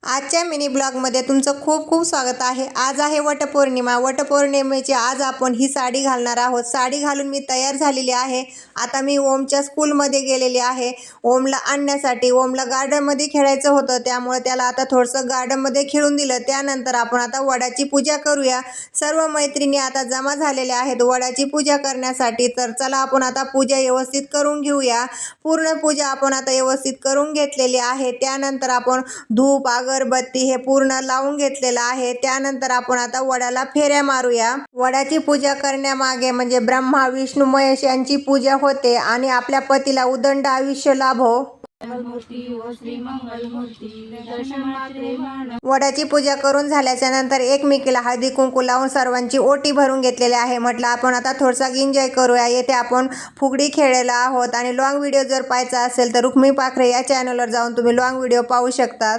आजच्या मिनी ब्लॉगमध्ये तुमचं खूप खूप स्वागत आहे। आज आहे वटपौर्णिमा। वटपौर्णिमेची आज आपण ही साडी घालणार आहोत। साडी घालून मी तयार झालेली आहे। आता मी ओमच्या स्कूलमध्ये गेलेली आहे ओमला आणण्यासाठी। ओमला गार्डनमध्ये खेळायचं होतं, त्यामुळे त्याला आता थोडंसं गार्डनमध्ये खेळून दिलं। त्यानंतर आपण आता वडाची पूजा करूया। सर्व मैत्रिणी आता जमा झालेल्या आहेत वडाची पूजा करण्यासाठी। तर चला आपण आता पूजा व्यवस्थित करून घेऊया। पूर्ण पूजा आपण आता व्यवस्थित करून घेतलेली आहे। त्यानंतर आपण धूप अगरबत्ती हे पूर्ण लावून घेतलेलं आहे। त्यानंतर आपण आता वडाला फेऱ्या मारूया। वडाची पूजा करण्यामागे म्हणजे ब्रह्मा विष्णू महेश यांची पूजा होते आणि आपल्या पतीला उदंड आयुष्य लाभो। वडाची पूजा करून झाल्याच्या नंतर एकमेकीला हळदी कुंकू लावून सर्वांची ओटी भरून घेतलेली आहे। म्हटलं आपण आता थोडासा एन्जॉय करूया। येथे आपण फुगडी खेळलेला आहोत आणि लॉंग व्हिडिओ जर पाहायचा असेल तर रुक्मिणी पाखरे या चॅनलवर जाऊन तुम्ही लॉंग व्हिडिओ पाहू शकता।